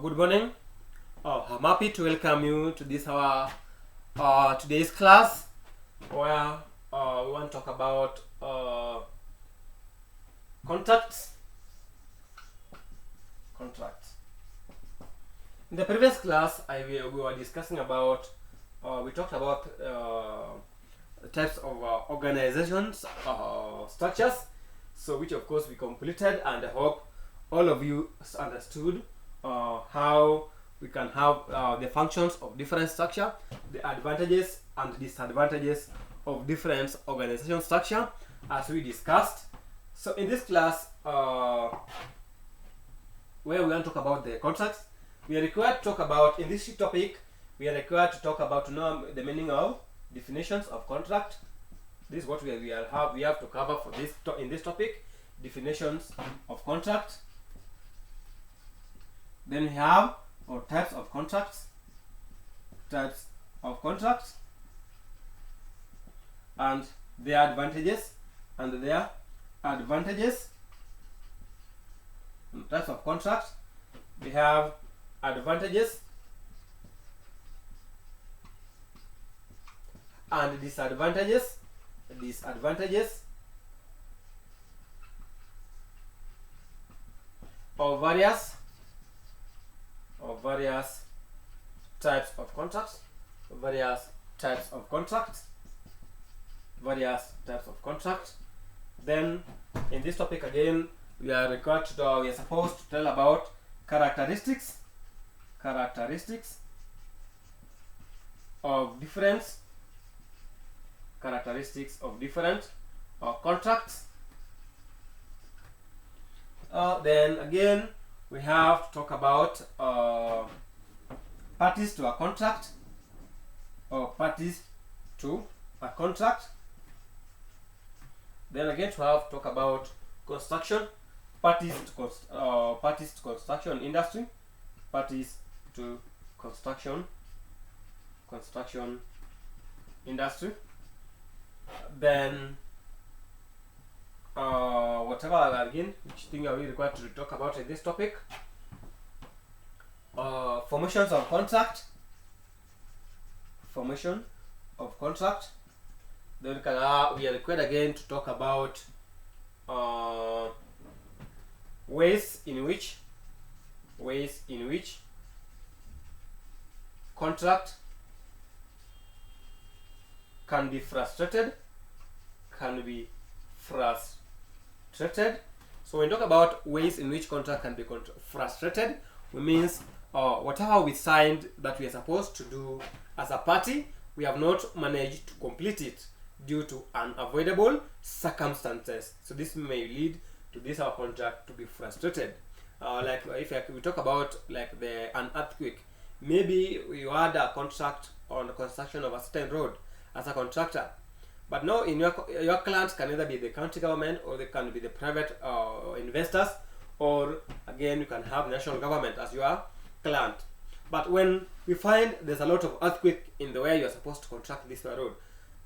Good morning. I'm happy to welcome you to this our today's class where we want to talk about contracts. In the previous class, we were discussing about we talked about types of organizations structures. So which of course we completed, and I hope all of you understood how we can have the functions of different structure, the advantages and disadvantages of different organization structure as we discussed. So in this class, where we want to talk about the contracts, we are required to talk about, in this topic, we are required to talk about, to know the meaning of definitions of contract. This is what we have to cover for this in this topic: definitions of contract. Then we have types of contracts, and their advantages types of contracts. We have advantages and disadvantages of various types of contracts. Then in this topic again, we are supposed to tell about characteristics of different contracts. Then again, we have to talk about parties to a contract, Then again, we have to talk about construction, parties to construction industry, Then whatever again, which thing are we required to talk about in this topic? Formation of contract. Then we are required again to talk about ways in which contract can be frustrated. So when we talk about ways in which contract can be frustrated, we means whatever we signed that we are supposed to do as a party, we have not managed to complete it due to unavoidable circumstances. So this may lead to this our contract to be frustrated. Like if we talk about like an earthquake, maybe you had a contract on the construction of a certain road as a contractor, but now in your clients can either be the county government, or they can be the private investors, or again you can have national government as your client. But when we find there's a lot of earthquake in the way you are supposed to contract this road,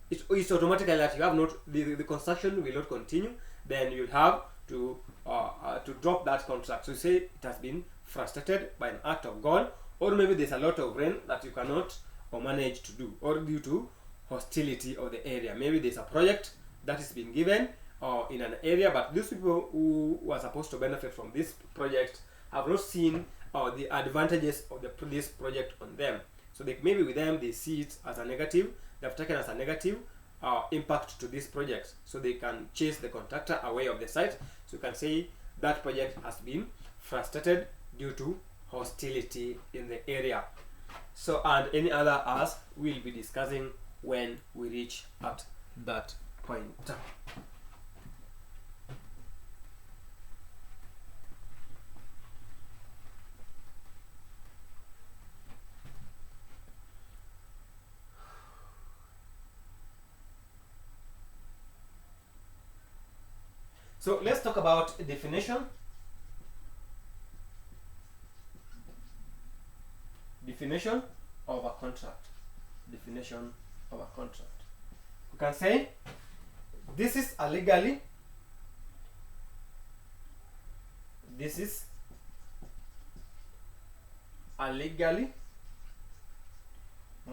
it's automatically that you have not the construction will not continue. Then you'll have to drop that contract. So you say it has been frustrated by an act of God, or maybe there's a lot of rain that you cannot manage to do, or due to hostility of the area. Maybe there's a project that is being given in an area, but these people who are supposed to benefit from this project have not seen the advantages of this project on them. So maybe with them they see it as a negative. They've taken as a negative impact to this project, so they can chase the contractor away of the site. So you can say that project has been frustrated due to hostility in the area. So, and any other as we'll be discussing when we reach at that point. So let's talk about definition. Definition of a contract. We can say this is a legally, this is a legally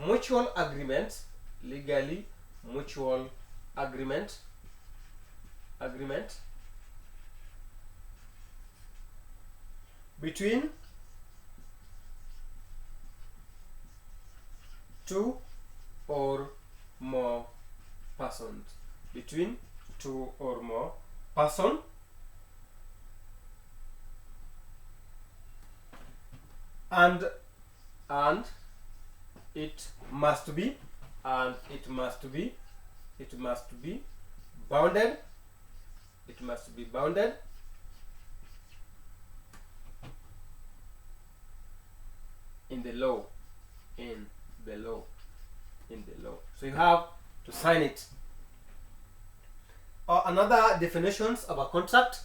mutual agreement, legally mutual agreement between two or more persons, between two or more person, and it must be bounded, in the law, so you have to sign it. Another definitions of a contract,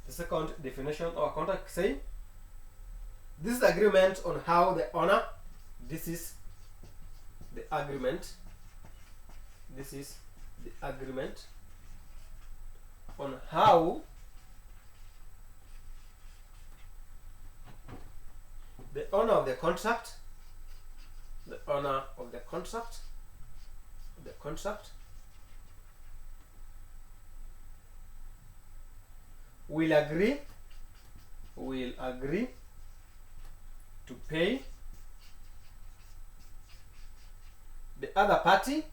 the second definition of a contract say, this is the agreement on how the owner, this is the agreement on how the owner of the contract, will agree to pay the other party,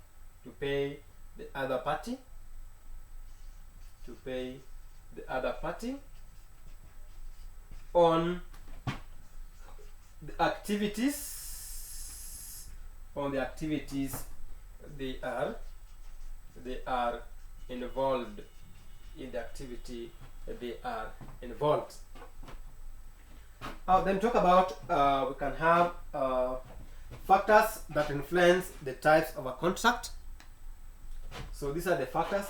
on the activities they are involved in, then talk about we can have factors that influence the types of a contract. So these are the factors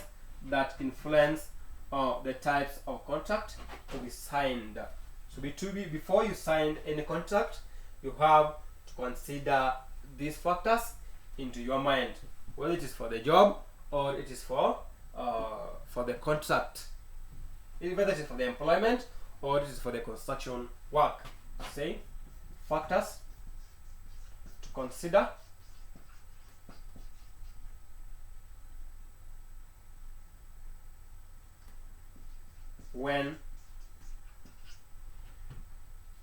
that influence the types of contract to be signed. So before you sign any contract, you have to consider these factors into your mind, whether it is for the job or it is for the contract, whether it is for the employment or it is for the construction work. Say factors to consider when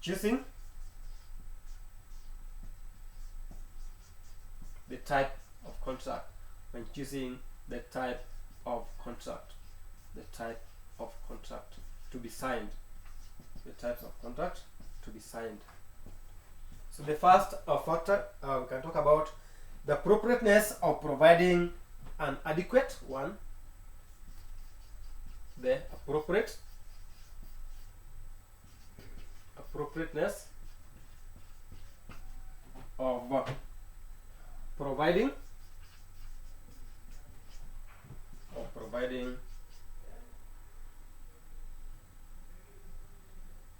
choosing the type of contract, to be signed, So the first factor, we can talk about the appropriateness of providing an adequate one, the appropriateness of providing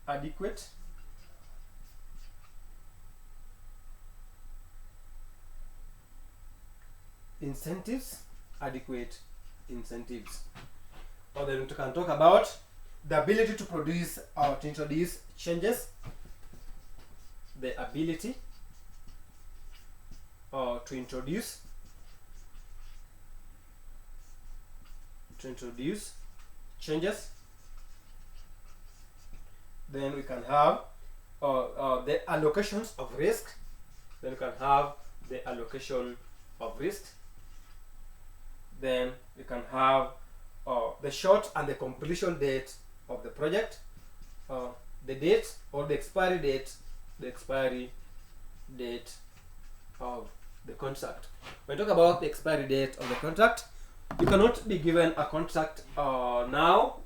adequate incentives. Or then we can talk about the ability to produce or to introduce changes, the ability or to introduce changes. Then we can have the allocations of risk. Then we can have the short and the completion date of the project, the date or the expiry date of the contract. When we talk about the expiry date of the contract, you cannot be given a contract now,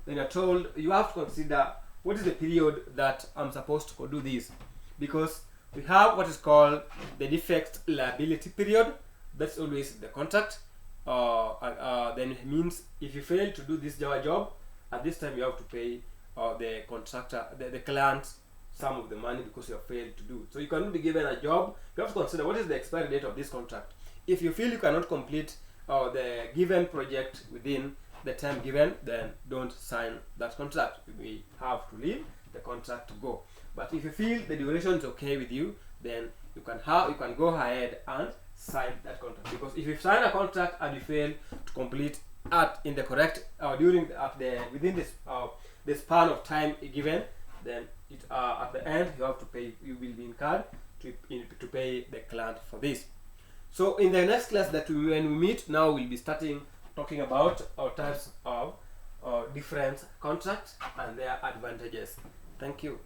then you're told you have to consider what is the period that I'm supposed to do this, because we have what is called the defect liability period. That's always the contract. Then it means if you fail to do this job at this time, you have to pay the contractor, the client, some of the money because you have failed to do it. So you cannot be given a job. You have to consider what is the expiry date of this contract. If you feel you cannot complete the given project within the time given, then don't sign that contract. You may have to leave the contract to go. But if you feel the duration is okay with you, then you can go ahead and sign that contract. Because if you sign a contract and you fail to complete in the correct within this the span of time given, then at the end you have to pay. You will be incurred to pay the client for this. So in the next class when we meet now, we'll be talking about our types of different contracts and their advantages. Thank you.